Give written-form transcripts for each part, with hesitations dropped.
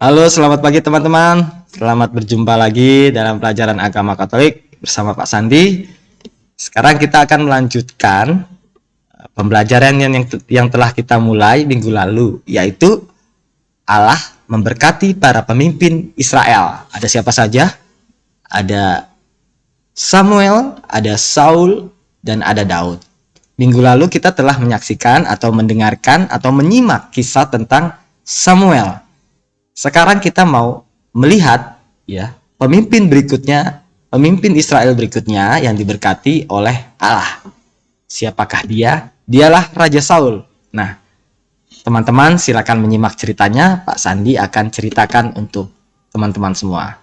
Halo, selamat pagi teman-teman. Selamat berjumpa lagi dalam pelajaran agama Katolik bersama Pak Sandi. Sekarang kita akan melanjutkan pembelajaran yang telah kita mulai minggu lalu, yaitu Allah memberkati para pemimpin Israel. Ada siapa saja? Ada Samuel, ada Saul, dan ada Daud. Minggu lalu kita telah menyaksikan atau mendengarkan atau menyimak kisah tentang Samuel. Sekarang kita mau melihat pemimpin berikutnya, pemimpin Israel berikutnya yang diberkati oleh Allah. Siapakah dia? Dialah Raja Saul. Nah, teman-teman silakan menyimak ceritanya. Pak Sandi akan ceritakan untuk teman-teman semua.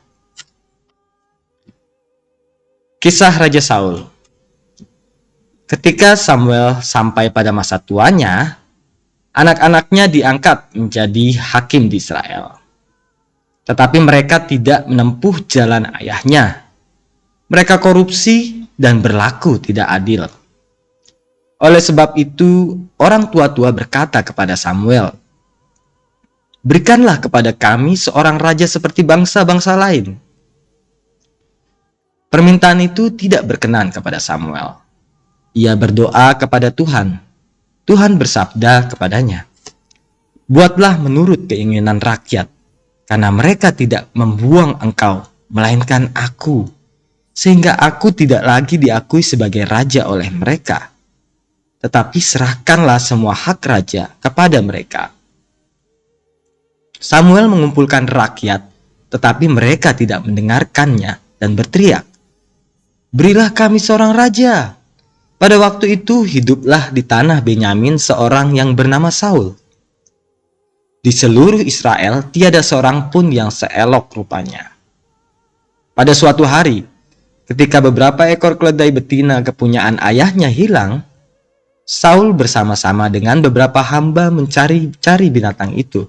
Kisah Raja Saul. Ketika Samuel sampai pada masa tuanya, anak-anaknya diangkat menjadi hakim di Israel. Tetapi mereka tidak menempuh jalan ayahnya. Mereka korupsi dan berlaku tidak adil. Oleh sebab itu, orang tua-tua berkata kepada Samuel, "Berikanlah kepada kami seorang raja seperti bangsa-bangsa lain." Permintaan itu tidak berkenan kepada Samuel. Ia berdoa kepada Tuhan. Tuhan bersabda kepadanya, "Buatlah menurut keinginan rakyat, karena mereka tidak membuang engkau, melainkan aku, sehingga aku tidak lagi diakui sebagai raja oleh mereka. Tetapi serahkanlah semua hak raja kepada mereka." Samuel mengumpulkan rakyat, tetapi mereka tidak mendengarkannya dan berteriak, "Berilah kami seorang raja." Pada waktu itu hiduplah di tanah Benyamin seorang yang bernama Saul. Di seluruh Israel tiada seorang pun yang seelok rupanya. Pada suatu hari, ketika beberapa ekor keledai betina kepunyaan ayahnya hilang, Saul bersama-sama dengan beberapa hamba mencari binatang itu.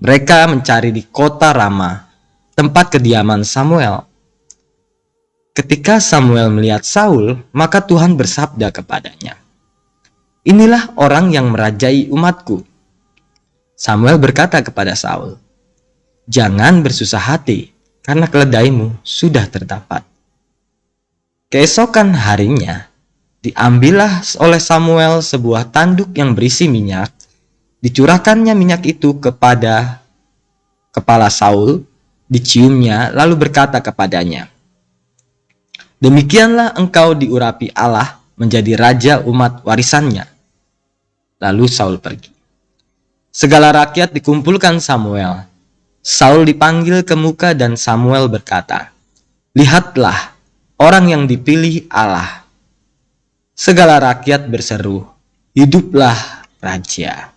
Mereka mencari di kota Rama, tempat kediaman Samuel. Ketika Samuel melihat Saul, maka Tuhan bersabda kepadanya, "Inilah orang yang merajai umatku." Samuel berkata kepada Saul, "Jangan bersusah hati, karena keledaimu sudah terdapat." Keesokan harinya, diambillah oleh Samuel sebuah tanduk yang berisi minyak, dicurahkannya minyak itu kepada kepala Saul, diciumnya, lalu berkata kepadanya, "Demikianlah engkau diurapi Allah menjadi raja umat warisannya." Lalu Saul pergi. Segala rakyat dikumpulkan Samuel. Saul dipanggil ke muka dan Samuel berkata, "Lihatlah, orang yang dipilih Allah." Segala rakyat berseru, "Hiduplah raja."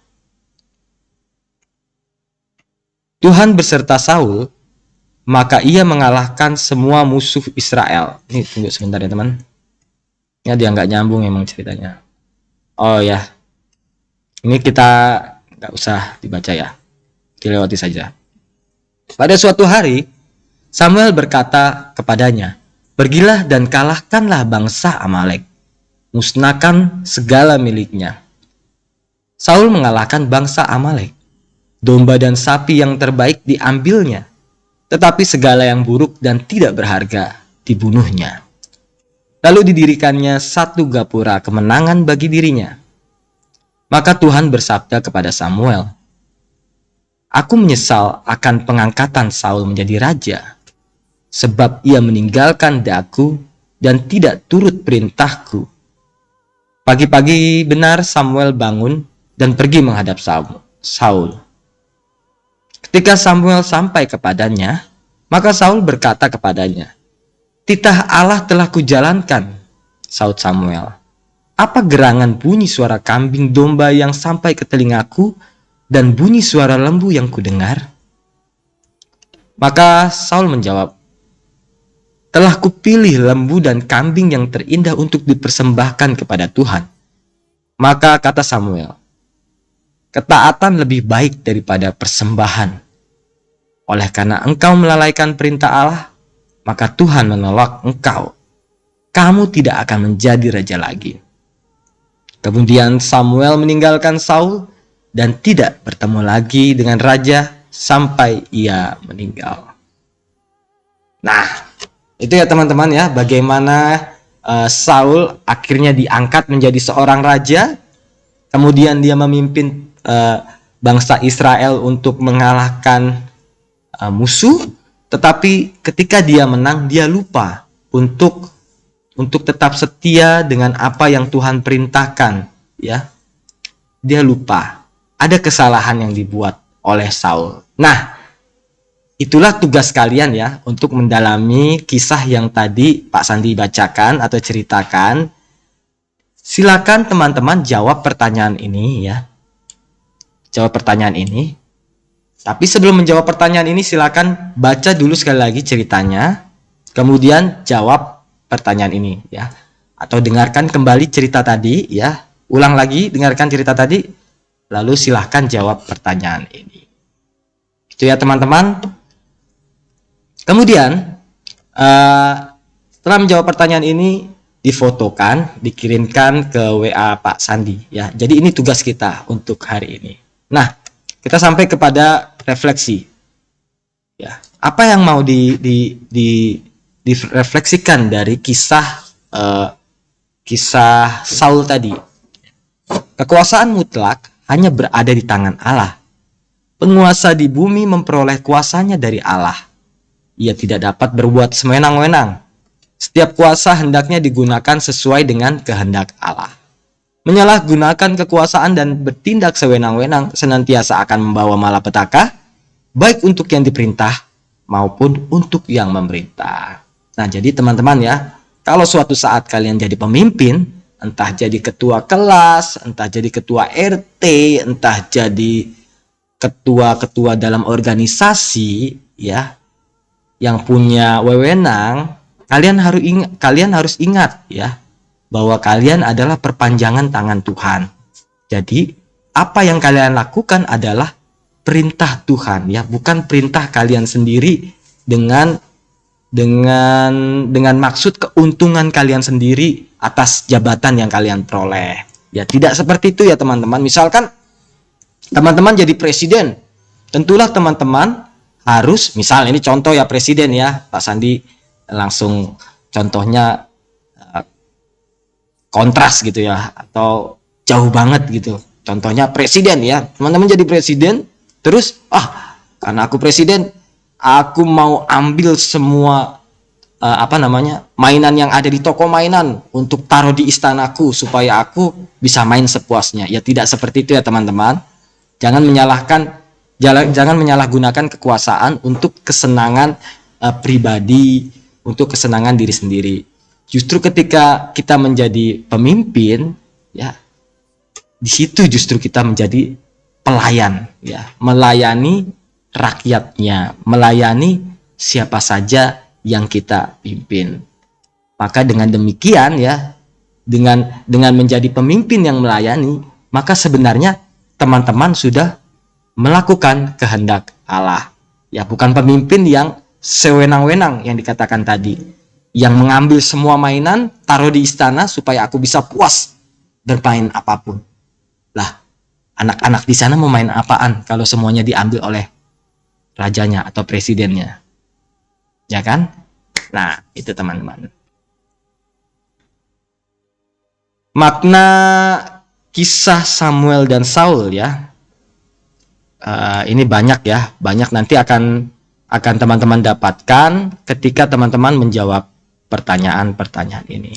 Tuhan beserta Saul, maka ia mengalahkan semua musuh Israel. Ini tunggu sebentar ya teman. Ya dia nggak nyambung emang ceritanya. Oh ya, ini kita nggak usah dibaca ya, dilewati saja. Pada suatu hari, Samuel berkata kepadanya, "Pergilah dan kalahkanlah bangsa Amalek, musnahkan segala miliknya." Saul mengalahkan bangsa Amalek. Domba dan sapi yang terbaik diambilnya, tetapi segala yang buruk dan tidak berharga dibunuhnya. Lalu didirikannya satu gapura kemenangan bagi dirinya. Maka Tuhan bersabda kepada Samuel, "Aku menyesal akan pengangkatan Saul menjadi raja, sebab ia meninggalkan daku dan tidak turut perintahku." Pagi-pagi benar Samuel bangun dan pergi menghadap Saul. Ketika Samuel sampai kepadanya, maka Saul berkata kepadanya, "Titah Allah telah kujalankan." Saud Samuel, "Apa gerangan bunyi suara kambing domba yang sampai ke telingaku dan bunyi suara lembu yang kudengar?" Maka Saul menjawab, "Telah kupilih lembu dan kambing yang terindah untuk dipersembahkan kepada Tuhan." Maka kata Samuel, "Ketaatan lebih baik daripada persembahan. Oleh karena engkau melalaikan perintah Allah, maka Tuhan menolak engkau. Kamu tidak akan menjadi raja lagi." Kemudian Samuel meninggalkan Saul dan tidak bertemu lagi dengan raja sampai ia meninggal. Nah, itu ya teman-teman ya, bagaimana Saul akhirnya diangkat menjadi seorang raja, kemudian dia memimpin bangsa Israel untuk mengalahkan musuh, tetapi ketika dia menang, dia lupa untuk tetap setia dengan apa yang Tuhan perintahkan, ya. Dia lupa. Ada kesalahan yang dibuat oleh Saul. Nah, itulah tugas kalian ya, untuk mendalami kisah yang tadi Pak Sandi bacakan atau ceritakan. Silakan teman-teman jawab pertanyaan ini ya. Jawab pertanyaan ini. Tapi sebelum menjawab pertanyaan ini, silakan baca dulu sekali lagi ceritanya. Kemudian jawab pertanyaan ini ya. Atau dengarkan kembali cerita tadi ya. Ulang lagi, dengarkan cerita tadi. Lalu silahkan jawab pertanyaan ini. Itu ya teman-teman. Kemudian setelah menjawab pertanyaan ini, difotokan, dikirimkan ke WA Pak Sandi ya. Jadi ini tugas kita untuk hari ini. Nah, kita sampai kepada refleksi. Ya, apa yang mau direfleksikan dari kisah Saul tadi? Kekuasaan mutlak hanya berada di tangan Allah. Penguasa di bumi memperoleh kuasanya dari Allah. Ia tidak dapat berbuat sewenang-wenang. Setiap kuasa hendaknya digunakan sesuai dengan kehendak Allah. Menyalahgunakan kekuasaan dan bertindak sewenang-wenang senantiasa akan membawa malapetaka, baik untuk yang diperintah maupun untuk yang memerintah. Nah, jadi teman-teman ya, kalau suatu saat kalian jadi pemimpin, entah jadi ketua kelas, entah jadi ketua RT, entah jadi ketua-ketua dalam organisasi ya, yang punya wewenang, kalian harus ingat ya, bahwa kalian adalah perpanjangan tangan Tuhan. Jadi apa yang kalian lakukan adalah perintah Tuhan ya, bukan perintah kalian sendiri dengan maksud keuntungan kalian sendiri atas jabatan yang kalian peroleh. Ya, tidak seperti itu ya teman-teman. Misalkan teman-teman jadi presiden, tentulah teman-teman harus, misal ini contoh ya presiden ya, Pak Sandi langsung contohnya kontras gitu ya, atau jauh banget gitu. Contohnya presiden ya, teman-teman jadi presiden, terus karena aku presiden, aku mau ambil semua mainan yang ada di toko mainan untuk taruh di istanaku supaya aku bisa main sepuasnya. Ya tidak seperti itu ya teman-teman. Jangan menyalahgunakan kekuasaan untuk kesenangan pribadi, untuk kesenangan diri sendiri. Justru ketika kita menjadi pemimpin, ya, di situ justru kita menjadi pelayan, ya, melayani rakyatnya, melayani siapa saja yang kita pimpin. Maka dengan demikian ya, dengan menjadi pemimpin yang melayani, maka sebenarnya teman-teman sudah melakukan kehendak Allah. Ya, bukan pemimpin yang sewenang-wenang yang dikatakan tadi, yang mengambil semua mainan taruh di istana supaya aku bisa puas bermain apapun. Lah, anak-anak di sana mau main apaan kalau semuanya diambil oleh rajanya atau presidennya? Ya kan? Nah, itu teman-teman. Makna kisah Samuel dan Saul ya. Ini banyak ya, banyak nanti akan teman-teman dapatkan ketika teman-teman menjawab pertanyaan-pertanyaan ini.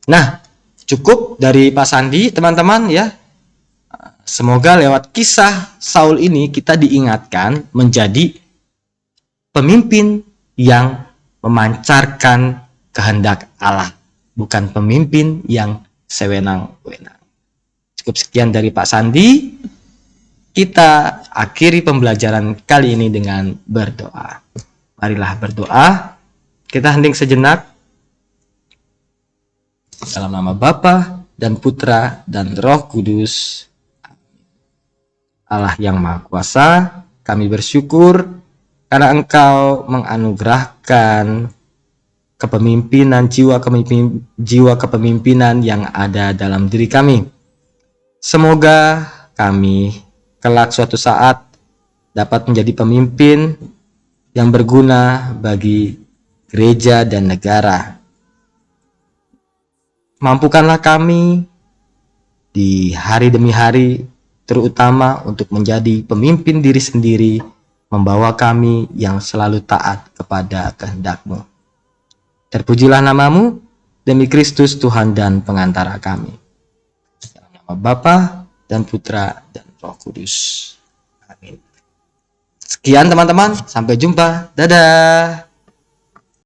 Nah, cukup dari Pak Sandi teman-teman ya. Semoga lewat kisah Saul ini kita diingatkan menjadi pemimpin yang memancarkan kehendak Allah, bukan pemimpin yang sewenang-wenang. Cukup sekian dari Pak Sandi. Kita akhiri pembelajaran kali ini dengan berdoa. Marilah berdoa. Kita hening sejenak. Dalam nama Bapa dan Putra dan Roh Kudus. Allah yang Maha Kuasa, kami bersyukur karena Engkau menganugerahkan kepemimpinan, jiwa kepemimpinan yang ada dalam diri kami. Semoga kami kelak suatu saat dapat menjadi pemimpin yang berguna bagi gereja dan negara. Mampukanlah kami di hari demi hari, terutama untuk menjadi pemimpin diri sendiri, membawa kami yang selalu taat kepada kehendak-Mu. Terpujilah nama-Mu, demi Kristus Tuhan dan pengantara kami. Dalam nama Bapa dan Putra dan Roh Kudus. Amin. Sekian teman-teman, sampai jumpa. Dadah.